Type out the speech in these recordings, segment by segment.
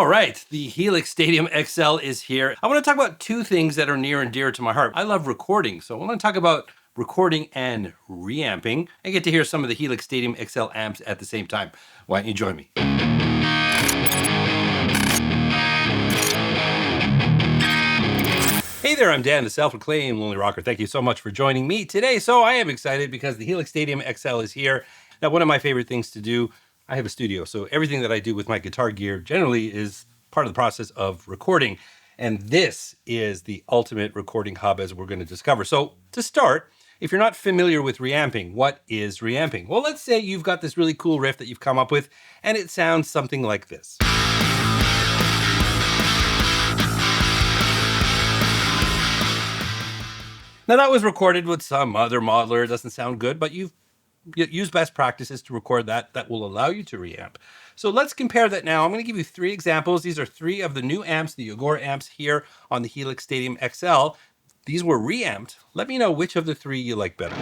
All right, the Helix Stadium XL is here. I want to talk about two things that are near and dear to my heart. I love recording, so I want to talk about recording and reamping and get to hear some of the Helix Stadium XL amps at the same time. Why don't you join me? Hey there, I'm Dan, the self-proclaimed Lonely Rocker. Thank you so much for joining me today. So I am excited because the Helix Stadium XL is here. Now, one of my favorite things to do, I have a studio, so everything that I do with my guitar gear generally is part of the process of recording. And this is the ultimate recording hub, as we're going to discover. So to start, if you're not familiar with reamping, what is reamping? Well, let's say you've got this really cool riff that you've come up with, and it sounds something like this. Now that was recorded with some other modeler. It doesn't sound good, but you've used best practices to record that will allow you to reamp. So let's compare that now. I'm going to give you three examples. These are three of the new amps, the Agoura amps here on the Helix Stadium XL. These were reamped. Let me know which of the three you like better.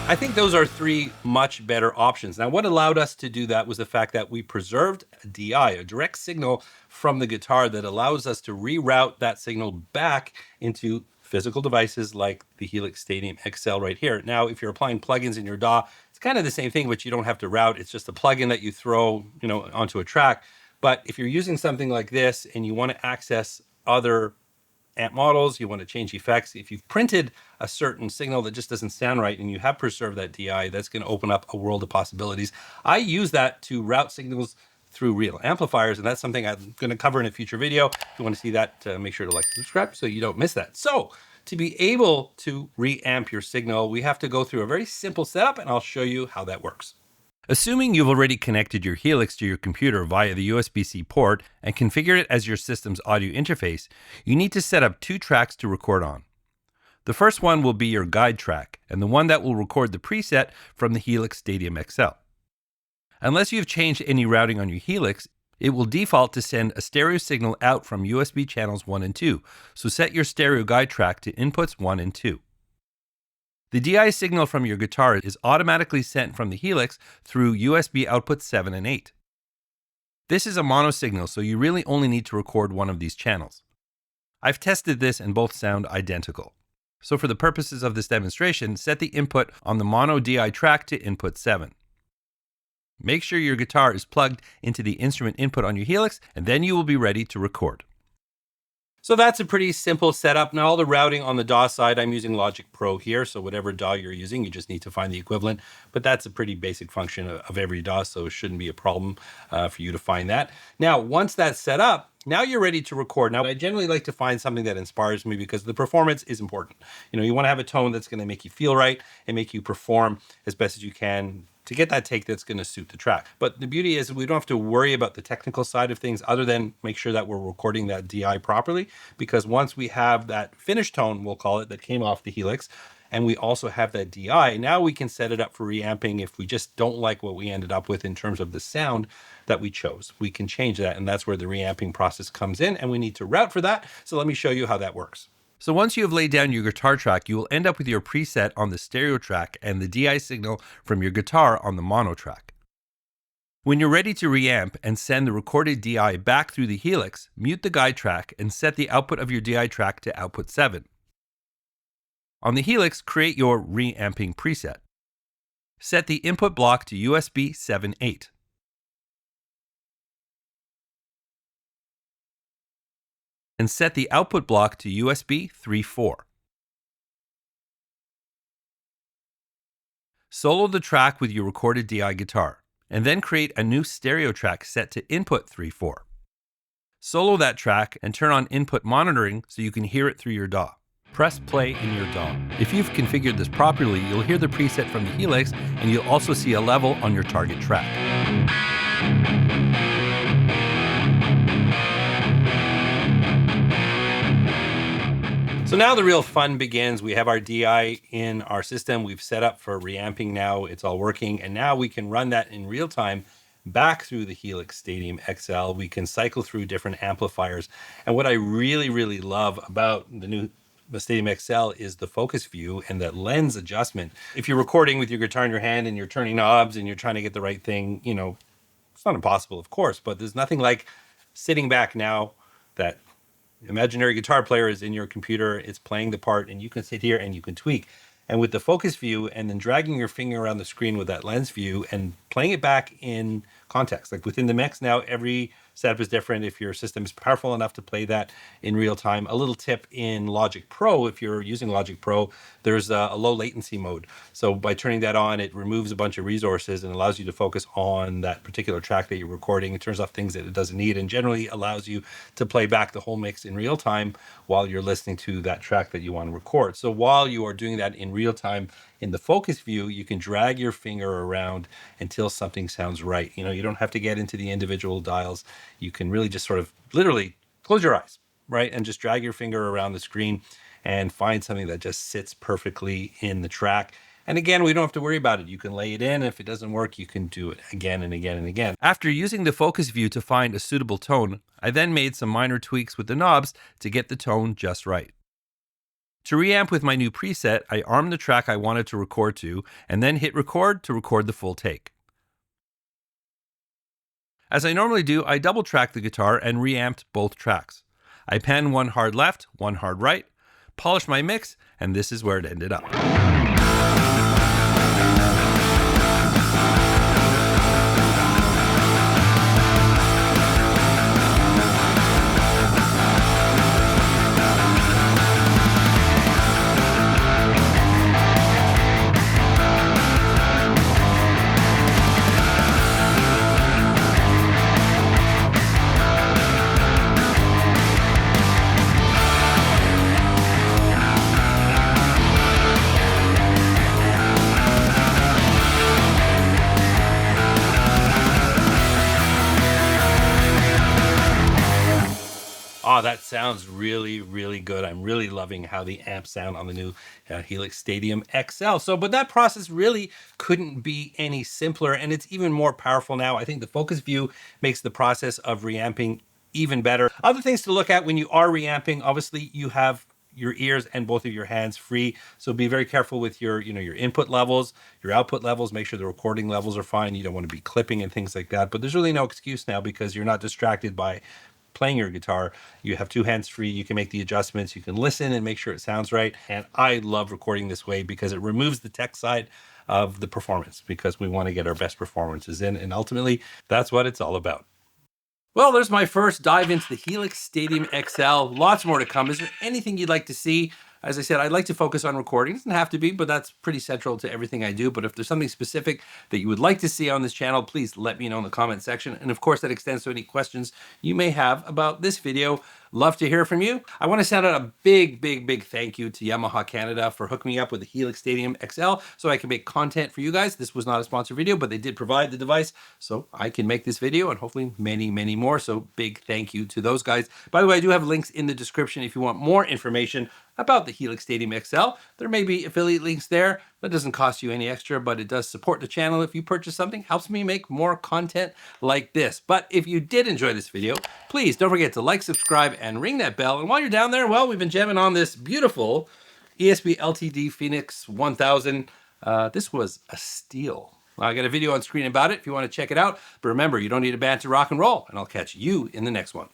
I think those are three much better options. Now, what allowed us to do that was the fact that we preserved a DI, a direct signal from the guitar that allows us to reroute that signal back into physical devices like the Helix Stadium XL right here. Now, if you're applying plugins in your DAW, it's kind of the same thing, but you don't have to route. It's just a plugin that you throw, onto a track. But if you're using something like this and you want to access other amp models, you want to change effects, if you've printed a certain signal that just doesn't sound right and you have preserved that DI, that's going to open up a world of possibilities. I use that to route signals through real amplifiers, and that's something I'm going to cover in a future video. If you want to see that, make sure to like and subscribe so you don't miss that. So to be able to reamp your signal, we have to go through a very simple setup, and I'll show you how that works. Assuming you've already connected your Helix to your computer via the USB-C port and configured it as your system's audio interface, you need to set up two tracks to record on. The first one will be your guide track, and the one that will record the preset from the Helix Stadium XL. Unless you've changed any routing on your Helix, it will default to send a stereo signal out from USB channels 1 and 2, so set your stereo guide track to inputs 1 and 2. The DI signal from your guitar is automatically sent from the Helix through USB outputs 7 and 8. This is a mono signal, so you really only need to record one of these channels. I've tested this and both sound identical. So for the purposes of this demonstration, set the input on the mono DI track to input 7. Make sure your guitar is plugged into the instrument input on your Helix, and then you will be ready to record. So that's a pretty simple setup. Now all the routing on the DAW side, I'm using Logic Pro here. So whatever DAW you're using, you just need to find the equivalent. But that's a pretty basic function of every DAW, so it shouldn't be a problem for you to find that. Now, once that's set up, now you're ready to record. Now, I generally like to find something that inspires me because the performance is important. You want to have a tone that's going to make you feel right and make you perform as best as you can to get that take that's going to suit the track. But the beauty is we don't have to worry about the technical side of things other than make sure that we're recording that DI properly, because once we have that finished tone, we'll call it, that came off the Helix, and we also have that DI, now we can set it up for reamping if we just don't like what we ended up with in terms of the sound that we chose. We can change that, and that's where the reamping process comes in, and we need to route for that. So let me show you how that works. So once you have laid down your guitar track, you will end up with your preset on the stereo track and the DI signal from your guitar on the mono track. When you're ready to reamp and send the recorded DI back through the Helix, mute the guide track and set the output of your DI track to output 7. On the Helix, create your reamping preset. Set the input block to USB 7.8. And set the output block to USB 3.4. Solo the track with your recorded DI guitar, and then create a new stereo track set to input 3.4. Solo that track and turn on input monitoring so you can hear it through your DAW. Press play in your DAW. If you've configured this properly, you'll hear the preset from the Helix, and you'll also see a level on your target track. So now the real fun begins. We have our DI in our system. We've set up for reamping now. It's all working. And now we can run that in real time back through the Helix Stadium XL. We can cycle through different amplifiers. And what I really, really love about the Stadium XL is the focus view and that lens adjustment. If you're recording with your guitar in your hand and you're turning knobs and you're trying to get the right thing, you know, it's not impossible, of course, but there's nothing like sitting back now. That imaginary guitar player is in your computer, it's playing the part, and you can sit here and you can tweak. And with the focus view and then dragging your finger around the screen with that lens view and playing it back in context, like within the mix, now every setup is different. If your system is powerful enough to play that in real time, a little tip in Logic Pro, if you're using Logic Pro, there's a low latency mode. So by turning that on, it removes a bunch of resources and allows you to focus on that particular track that you're recording. It turns off things that it doesn't need and generally allows you to play back the whole mix in real time while you're listening to that track that you want to record. So while you are doing that in real time in the focus view, you can drag your finger around until something sounds right. You know, you don't have to get into the individual dials. You can really just sort of literally close your eyes, right? And just drag your finger around the screen and find something that just sits perfectly in the track. And again, we don't have to worry about it. You can lay it in. If it doesn't work, you can do it again and again and again. After using the focus view to find a suitable tone, I then made some minor tweaks with the knobs to get the tone just right. To reamp with my new preset, I armed the track I wanted to record to, and then hit record to record the full take. As I normally do, I double tracked the guitar and reamped both tracks. I panned one hard left, one hard right, polished my mix, and this is where it ended up. Oh, that sounds really, really good. I'm really loving how the amps sound on the new Helix Stadium XL. So, but that process really couldn't be any simpler, and it's even more powerful now. I think the focus view makes the process of reamping even better. Other things to look at when you are reamping, obviously you have your ears and both of your hands free. So be very careful with your, your input levels, your output levels, make sure the recording levels are fine. You don't want to be clipping and things like that, but there's really no excuse now because you're not distracted by playing your guitar. You have two hands free. You can make the adjustments. You can listen and make sure it sounds right. And I love recording this way because it removes the tech side of the performance because we want to get our best performances in. And ultimately, that's what it's all about. Well, there's my first dive into the Helix Stadium XL. Lots more to come. Is there anything you'd like to see? As I said, I'd like to focus on recording. It doesn't have to be, but that's pretty central to everything I do. But if there's something specific that you would like to see on this channel, please let me know in the comment section. And of course, that extends to any questions you may have about this video. Love to hear from you. I want to send out a big, big, big thank you to Yamaha Canada for hooking me up with the Helix Stadium XL so I can make content for you guys. This was not a sponsored video, but they did provide the device so I can make this video and hopefully many, many more. So big thank you to those guys. By the way, I do have links in the description if you want more information about the Helix Stadium XL. There may be affiliate links there. That doesn't cost you any extra, but it does support the channel. If you purchase something, helps me make more content like this. But if you did enjoy this video, please don't forget to like, subscribe, and ring that bell. And while you're down there, well, we've been jamming on this beautiful ESP LTD Phoenix 1000. This was a steal. I got a video on screen about it if you want to check it out. But remember, you don't need a band to rock and roll. And I'll catch you in the next one.